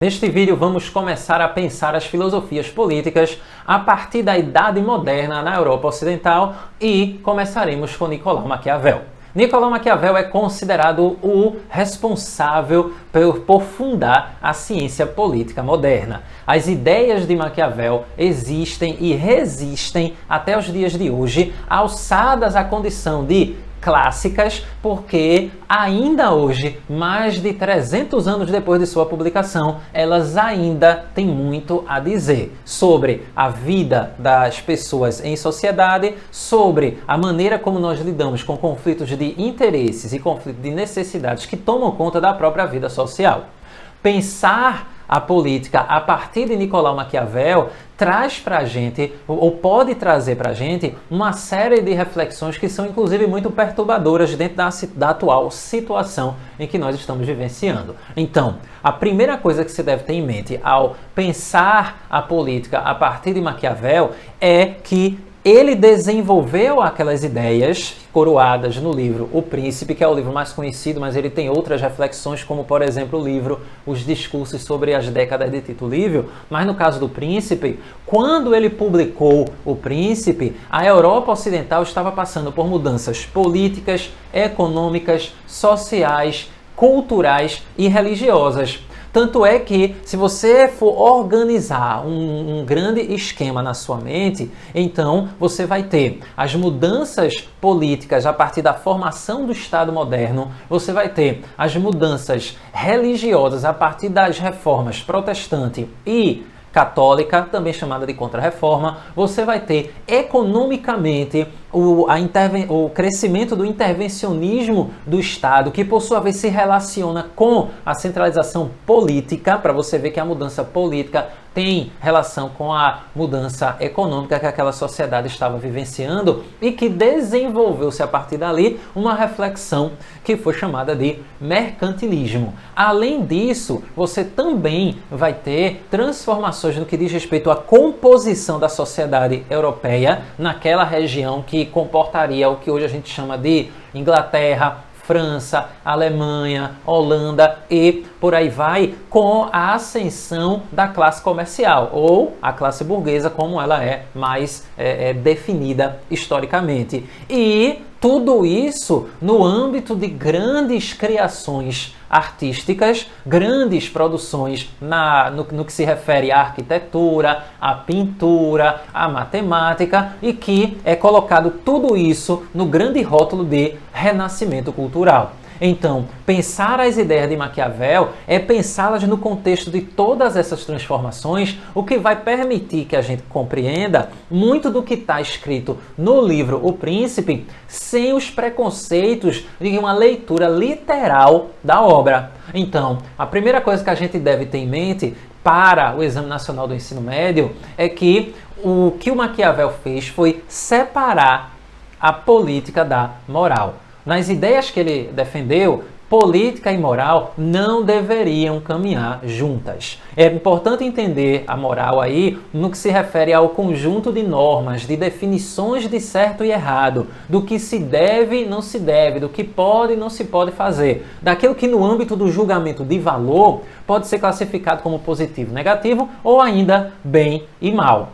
Neste vídeo vamos começar a pensar as filosofias políticas a partir da Idade Moderna na Europa Ocidental e começaremos com Nicolau Maquiavel. Nicolau Maquiavel é considerado o responsável por fundar a ciência política moderna. As ideias de Maquiavel existem e resistem até os dias de hoje, alçadas à condição de clássicas, porque ainda hoje, mais de 300 anos depois de sua publicação, elas ainda têm muito a dizer sobre a vida das pessoas em sociedade, sobre a maneira como nós lidamos com conflitos de interesses e conflitos de necessidades que tomam conta da própria vida social. Pensar a política a partir de Nicolau Maquiavel traz para a gente, ou pode trazer para a gente, uma série de reflexões que são inclusive muito perturbadoras dentro da atual situação em que nós estamos vivenciando. Então, a primeira coisa que se deve ter em mente ao pensar a política a partir de Maquiavel é que ele desenvolveu aquelas ideias coroadas no livro O Príncipe, que é o livro mais conhecido, mas ele tem outras reflexões, como por exemplo o livro Os Discursos sobre as Décadas de Tito Livio. Mas no caso do Príncipe, quando ele publicou O Príncipe, a Europa Ocidental estava passando por mudanças políticas, econômicas, sociais, culturais e religiosas. Tanto é que, se você for organizar um grande esquema na sua mente, então você vai ter as mudanças políticas a partir da formação do Estado moderno, você vai ter as mudanças religiosas a partir das reformas protestante e católica, também chamada de Contra-Reforma, você vai ter economicamente o crescimento do intervencionismo do Estado, que por sua vez se relaciona com a centralização política, para você ver que a mudança política tem relação com a mudança econômica que aquela sociedade estava vivenciando e que desenvolveu-se a partir dali uma reflexão que foi chamada de mercantilismo. Além disso, você também vai ter transformações no que diz respeito à composição da sociedade europeia naquela região que comportaria o que hoje a gente chama de Inglaterra, França, Alemanha, Holanda e por aí vai, com a ascensão da classe comercial, ou a classe burguesa, como ela é mais definida historicamente. E tudo isso no âmbito de grandes criações artísticas, grandes produções no que se refere à arquitetura, à pintura, à matemática, e que é colocado tudo isso no grande rótulo de renascimento cultural. Então, pensar as ideias de Maquiavel é pensá-las no contexto de todas essas transformações, o que vai permitir que a gente compreenda muito do que está escrito no livro O Príncipe, sem os preconceitos de uma leitura literal da obra. Então, a primeira coisa que a gente deve ter em mente para o Exame Nacional do Ensino Médio é que o Maquiavel fez foi separar a política da moral. Nas ideias que ele defendeu, política e moral não deveriam caminhar juntas. É importante entender a moral aí no que se refere ao conjunto de normas, de definições de certo e errado, do que se deve e não se deve, do que pode e não se pode fazer, daquilo que no âmbito do julgamento de valor pode ser classificado como positivo, negativo ou ainda bem e mal.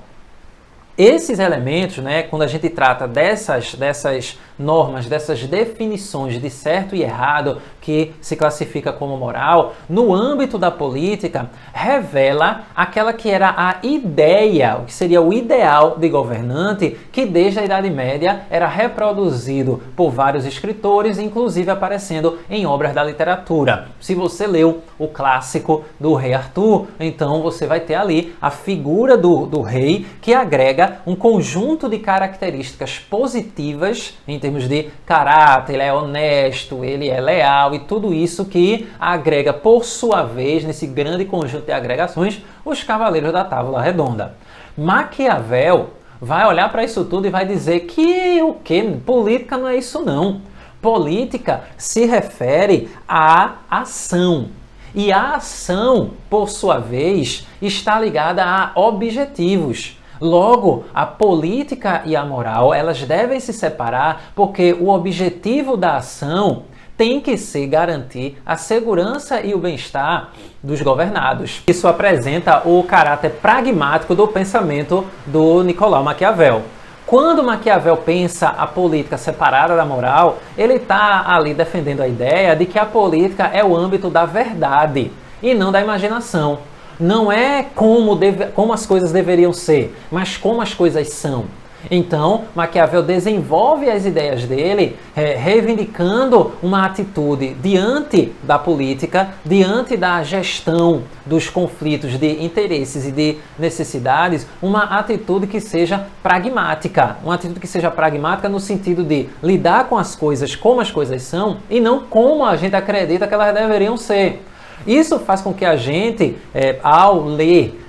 Esses elementos, quando a gente trata dessas normas, dessas definições de certo e errado, que se classifica como moral, no âmbito da política, revela aquela que era a ideia, o que seria o ideal de governante, que desde a Idade Média era reproduzido por vários escritores, inclusive aparecendo em obras da literatura. Se você leu o clássico do Rei Arthur, então você vai ter ali a figura do rei que agrega um conjunto de características positivas em termos de caráter, ele é honesto, ele é leal e tudo isso que agrega, por sua vez, nesse grande conjunto de agregações, os Cavaleiros da Távola Redonda. Maquiavel vai olhar para isso tudo e vai dizer que o quê? Política não é isso não. Política se refere à ação. E a ação, por sua vez, está ligada a objetivos. Logo, a política e a moral, elas devem se separar porque o objetivo da ação tem que ser garantir a segurança e o bem-estar dos governados. Isso apresenta o caráter pragmático do pensamento do Nicolau Maquiavel. Quando Maquiavel pensa a política separada da moral, ele está ali defendendo a ideia de que a política é o âmbito da verdade e não da imaginação. Não é como as coisas deveriam ser, mas como as coisas são. Então, Maquiavel desenvolve as ideias dele, reivindicando uma atitude diante da política, diante da gestão dos conflitos de interesses e de necessidades, uma atitude que seja pragmática. Uma atitude que seja pragmática no sentido de lidar com as coisas como as coisas são e não como a gente acredita que elas deveriam ser. Isso faz com que a gente, ao ler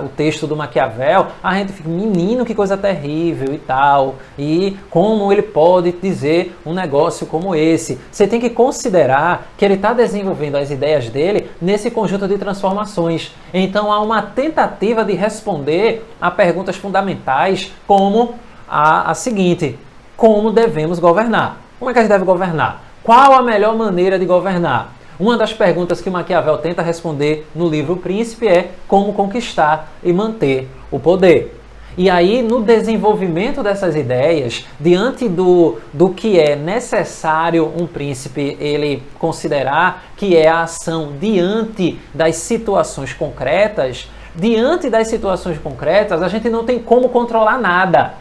o texto do Maquiavel, a gente fica, menino, que coisa terrível e tal, e como ele pode dizer um negócio como esse. Você tem que considerar que ele está desenvolvendo as ideias dele nesse conjunto de transformações. Então há uma tentativa de responder a perguntas fundamentais como a seguinte: como devemos governar? Como é que a gente deve governar? Qual a melhor maneira de governar? Uma das perguntas que Maquiavel tenta responder no livro O Príncipe é como conquistar e manter o poder. E aí, no desenvolvimento dessas ideias, diante do que é necessário um príncipe ele considerar que é a ação diante das situações concretas, a gente não tem como controlar nada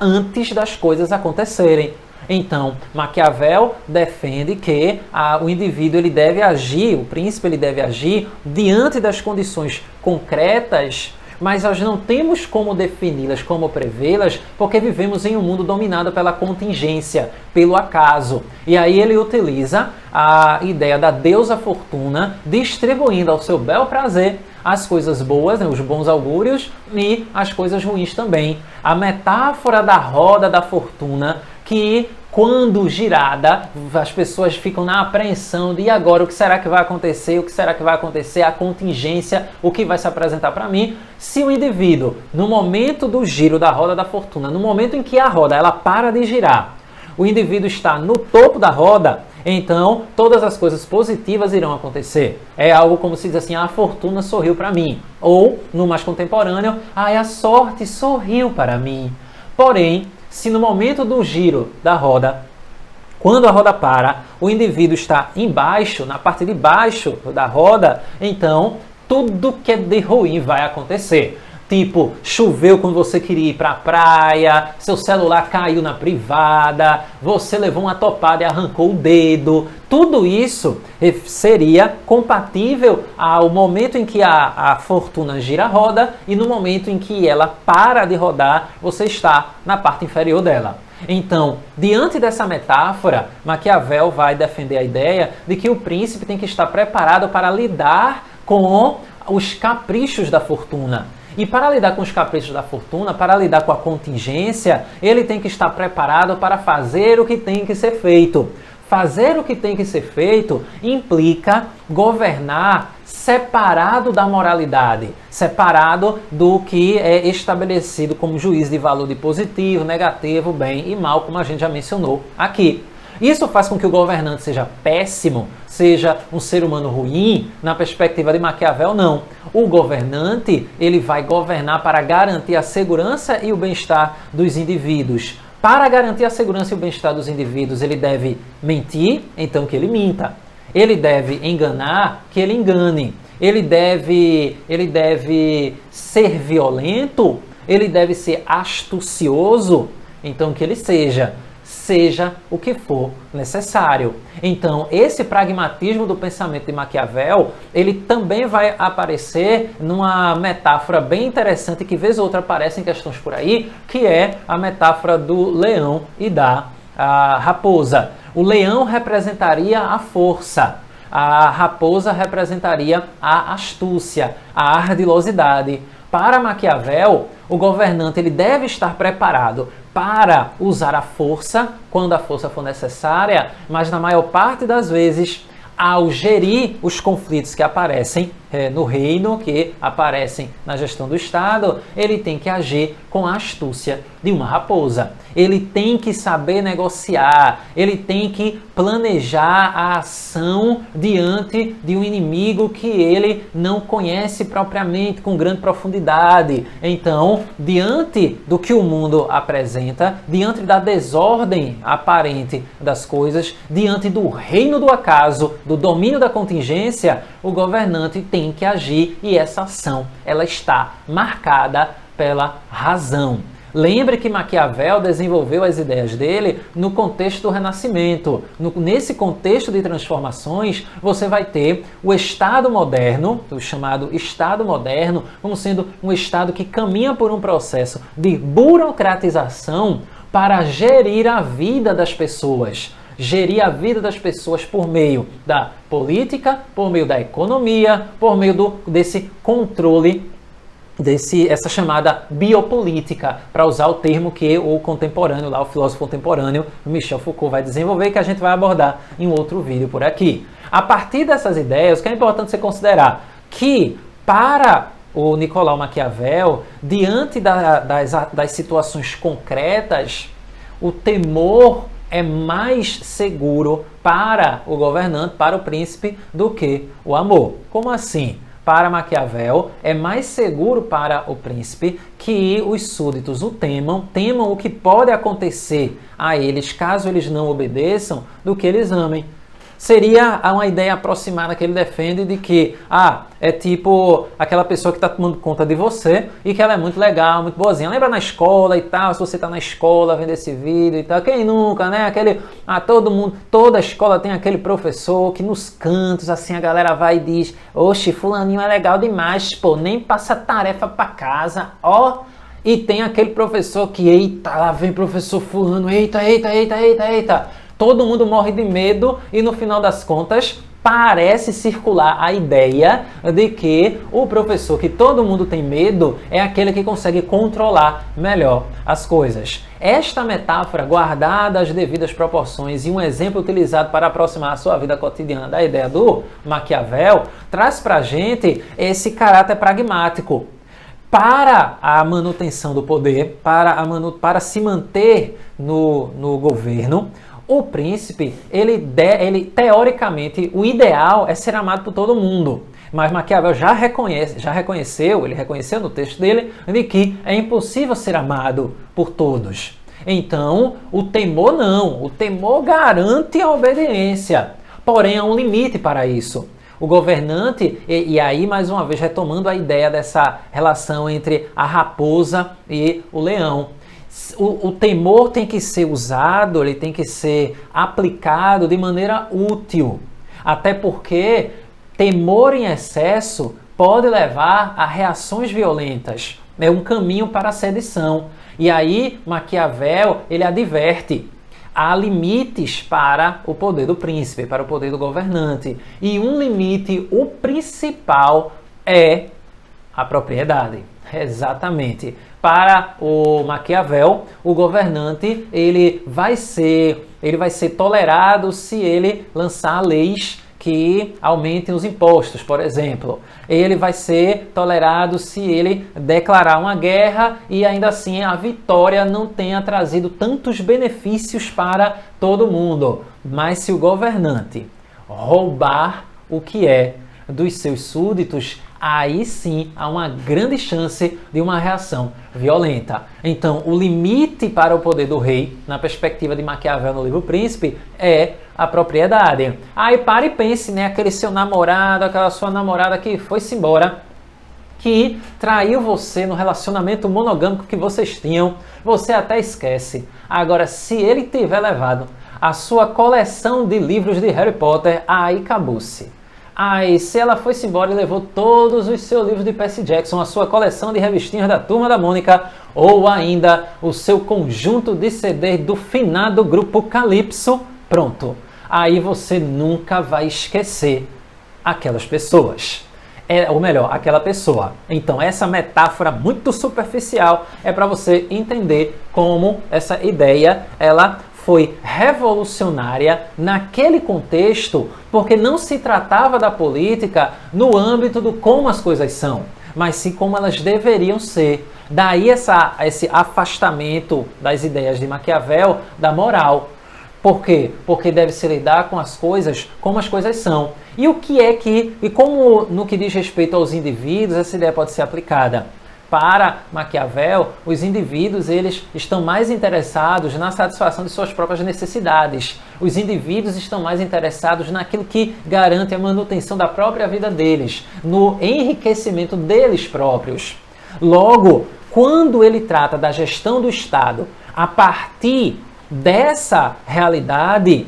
antes das coisas acontecerem. Então, Maquiavel defende que o indivíduo ele deve agir, o príncipe ele deve agir diante das condições concretas, mas nós não temos como defini-las, como prevê-las, porque vivemos em um mundo dominado pela contingência, pelo acaso. E aí ele utiliza a ideia da deusa Fortuna, distribuindo ao seu bel prazer as coisas boas, os bons augúrios, e as coisas ruins também. A metáfora da roda da fortuna, que quando girada, as pessoas ficam na apreensão de agora o que será que vai acontecer, a contingência, o que vai se apresentar para mim. Se o indivíduo, no momento do giro da roda da fortuna, no momento em que a roda ela para de girar, o indivíduo está no topo da roda, então todas as coisas positivas irão acontecer. É algo como se diz assim, a fortuna sorriu para mim. Ou, no mais contemporâneo, a sorte sorriu para mim. Porém, se no momento do giro da roda, quando a roda para, o indivíduo está embaixo, na parte de baixo da roda, então tudo que é de ruim vai acontecer. Tipo, choveu quando você queria ir para a praia, seu celular caiu na privada, você levou uma topada e arrancou o dedo. Tudo isso seria compatível ao momento em que a fortuna gira a roda e no momento em que ela para de rodar, você está na parte inferior dela. Então, diante dessa metáfora, Maquiavel vai defender a ideia de que o príncipe tem que estar preparado para lidar com os caprichos da fortuna. E para lidar com os caprichos da fortuna, para lidar com a contingência, ele tem que estar preparado para fazer o que tem que ser feito. Fazer o que tem que ser feito implica governar separado da moralidade, separado do que é estabelecido como juízo de valor de positivo, negativo, bem e mal, como a gente já mencionou aqui. Isso faz com que o governante seja péssimo, seja um ser humano ruim, na perspectiva de Maquiavel, não. O governante, ele vai governar para garantir a segurança e o bem-estar dos indivíduos. Para garantir a segurança e o bem-estar dos indivíduos, ele deve mentir, então que ele minta. Ele deve enganar, que ele engane. Ele deve ser violento, ele deve ser astucioso, então que ele seja o que for necessário. Então, esse pragmatismo do pensamento de Maquiavel, ele também vai aparecer numa metáfora bem interessante que vez ou outra aparece em questões por aí, que é a metáfora do leão e da raposa. O leão representaria a força, a raposa representaria a astúcia, a ardilosidade. Para Maquiavel, o governante ele deve estar preparado para usar a força quando a força for necessária, mas na maior parte das vezes, ao gerir os conflitos que aparecem, no reino, que aparecem na gestão do Estado, ele tem que agir com a astúcia de uma raposa. Ele tem que saber negociar, ele tem que planejar a ação diante de um inimigo que ele não conhece propriamente, com grande profundidade. Então, diante do que o mundo apresenta, diante da desordem aparente das coisas, diante do reino do acaso, do domínio da contingência, o governante tem que agir, e essa ação ela está marcada pela razão. Lembre que Maquiavel desenvolveu as ideias dele no contexto do Renascimento. Nesse contexto de transformações, você vai ter o Estado moderno, o chamado Estado moderno, como sendo um Estado que caminha por um processo de burocratização para gerir a vida das pessoas. Gerir a vida das pessoas por meio da política, por meio da economia, por meio desse controle, essa chamada biopolítica, para usar o termo que o contemporâneo, lá, o filósofo contemporâneo Michel Foucault vai desenvolver, que a gente vai abordar em um outro vídeo por aqui. A partir dessas ideias, o que é importante você considerar? Que para o Nicolau Maquiavel, diante das situações concretas, o temor é mais seguro para o governante, para o príncipe, do que o amor. Como assim? Para Maquiavel, é mais seguro para o príncipe que os súditos o temam o que pode acontecer a eles caso eles não obedeçam, do que eles amem. Seria uma ideia aproximada que ele defende de que, é tipo aquela pessoa que está tomando conta de você e que ela é muito legal, muito boazinha. Lembra na escola e tal, se você está na escola vendo esse vídeo e tal, quem nunca, né? Todo mundo, toda escola tem aquele professor que nos cantos, assim, a galera vai e diz, oxe, fulaninho é legal demais, pô, nem passa tarefa para casa, ó. E tem aquele professor que, eita, lá vem professor fulano, eita. Todo mundo morre de medo e, no final das contas, parece circular a ideia de que o professor que todo mundo tem medo é aquele que consegue controlar melhor as coisas. Esta metáfora, guardada as devidas proporções e um exemplo utilizado para aproximar a sua vida cotidiana da ideia do Maquiavel, traz para a gente esse caráter pragmático. Para a manutenção do poder, para se manter no governo, o príncipe, ele teoricamente, o ideal é ser amado por todo mundo. Mas Maquiavel ele reconheceu no texto dele, de que é impossível ser amado por todos. Então, o temor não. O temor garante a obediência. Porém, há um limite para isso. O governante, e aí mais uma vez retomando a ideia dessa relação entre a raposa e o leão, o temor tem que ser usado, ele tem que ser aplicado de maneira útil. Até porque temor em excesso pode levar a reações violentas. É um caminho para a sedição. E aí Maquiavel, ele adverte. Há limites para o poder do príncipe, para o poder do governante. E um limite, o principal, é a propriedade. Exatamente. Para o Maquiavel, o governante ele vai ser tolerado se ele lançar leis que aumentem os impostos, por exemplo. Ele vai ser tolerado se ele declarar uma guerra e ainda assim a vitória não tenha trazido tantos benefícios para todo mundo. Mas se o governante roubar o que é dos seus súditos, aí sim há uma grande chance de uma reação violenta. Então, o limite para o poder do rei, na perspectiva de Maquiavel no livro Príncipe, é a propriedade. Aí pare e pense, né? Aquele seu namorado, aquela sua namorada que foi-se embora, que traiu você no relacionamento monogâmico que vocês tinham, você até esquece. Agora, se ele tiver levado a sua coleção de livros de Harry Potter, aí acabou-se. Aí, se ela foi-se embora e levou todos os seus livros de Percy Jackson, a sua coleção de revistinhas da Turma da Mônica, ou ainda o seu conjunto de CDs do finado grupo Calypso, pronto. Aí você nunca vai esquecer aquelas pessoas. Ou melhor, aquela pessoa. Então, essa metáfora muito superficial é para você entender como essa ideia, ela foi revolucionária naquele contexto, porque não se tratava da política no âmbito do como as coisas são, mas sim como elas deveriam ser. Daí esse afastamento das ideias de Maquiavel da moral. Por quê? Porque deve-se lidar com as coisas como as coisas são. E o que é que, e como no que diz respeito aos indivíduos, essa ideia pode ser aplicada? Para Maquiavel, os indivíduos eles estão mais interessados na satisfação de suas próprias necessidades. Os indivíduos estão mais interessados naquilo que garante a manutenção da própria vida deles, no enriquecimento deles próprios. Logo, quando ele trata da gestão do Estado a partir dessa realidade,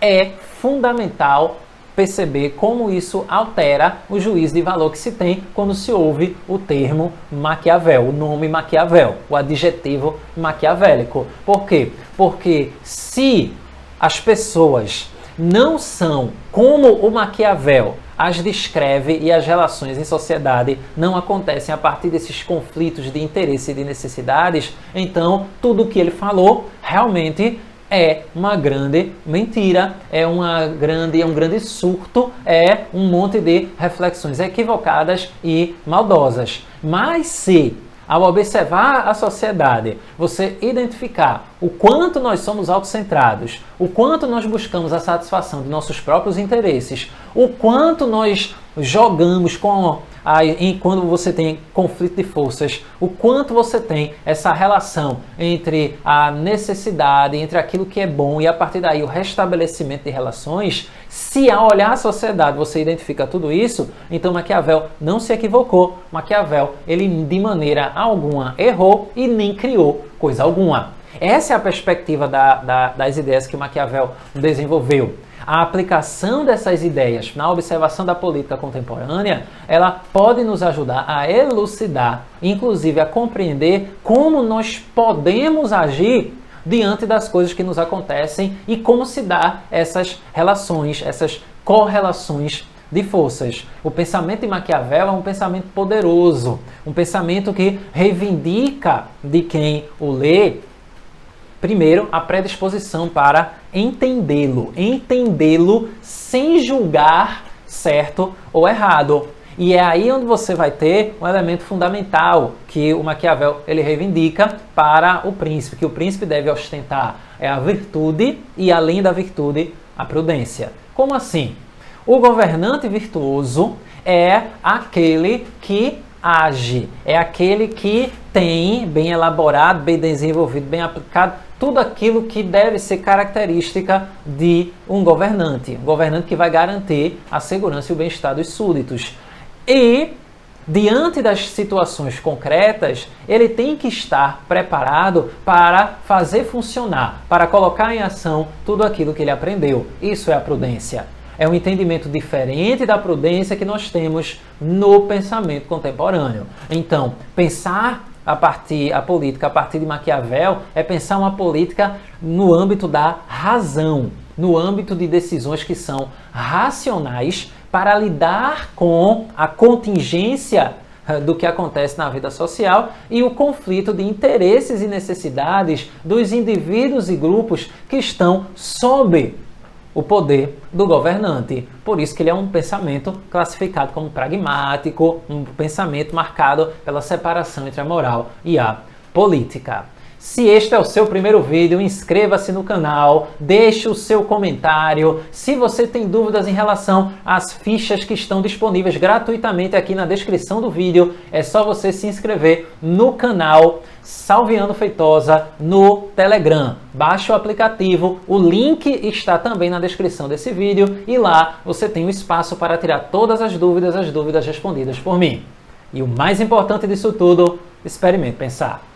é fundamental perceber como isso altera o juízo de valor que se tem quando se ouve o termo Maquiavel, o nome Maquiavel, o adjetivo maquiavélico. Por quê? Porque se as pessoas não são como o Maquiavel as descreve e as relações em sociedade não acontecem a partir desses conflitos de interesse e de necessidades, então tudo o que ele falou realmente é uma grande mentira, é um grande surto, é um monte de reflexões equivocadas e maldosas. Mas se, ao observar a sociedade, você identificar o quanto nós somos autocentrados, o quanto nós buscamos a satisfação de nossos próprios interesses, o quanto nós jogamos quando você tem conflito de forças, o quanto você tem essa relação entre a necessidade, entre aquilo que é bom e a partir daí o restabelecimento de relações, se ao olhar a sociedade você identifica tudo isso, então Maquiavel não se equivocou. Maquiavel, ele de maneira alguma errou e nem criou coisa alguma. Essa é a perspectiva das ideias que Maquiavel desenvolveu. A aplicação dessas ideias na observação da política contemporânea, ela pode nos ajudar a elucidar, inclusive a compreender como nós podemos agir diante das coisas que nos acontecem e como se dá essas relações, essas correlações de forças. O pensamento de Maquiavel é um pensamento poderoso, um pensamento que reivindica de quem o lê, primeiro, a predisposição para entendê-lo sem julgar certo ou errado. E é aí onde você vai ter um elemento fundamental que o Maquiavel ele reivindica para o príncipe, que o príncipe deve ostentar é a virtude e, além da virtude, a prudência. Como assim? O governante virtuoso é aquele que age, é aquele que tem bem elaborado, bem desenvolvido, bem aplicado tudo aquilo que deve ser característica de um governante que vai garantir a segurança e o bem-estar dos súditos. E, diante das situações concretas, ele tem que estar preparado para fazer funcionar, para colocar em ação tudo aquilo que ele aprendeu. Isso é a prudência. É um entendimento diferente da prudência que nós temos no pensamento contemporâneo. Então, pensar a política a partir de Maquiavel é pensar uma política no âmbito da razão, no âmbito de decisões que são racionais para lidar com a contingência do que acontece na vida social e o conflito de interesses e necessidades dos indivíduos e grupos que estão sob o poder do governante. Por isso que ele é um pensamento classificado como pragmático, um pensamento marcado pela separação entre a moral e a política. Se este é o seu primeiro vídeo, inscreva-se no canal, deixe o seu comentário. Se você tem dúvidas em relação às fichas que estão disponíveis gratuitamente aqui na descrição do vídeo, é só você se inscrever no canal Salviano Feitosa no Telegram. Baixe o aplicativo, o link está também na descrição desse vídeo e lá você tem um espaço para tirar todas as dúvidas respondidas por mim. E o mais importante disso tudo, experimente pensar.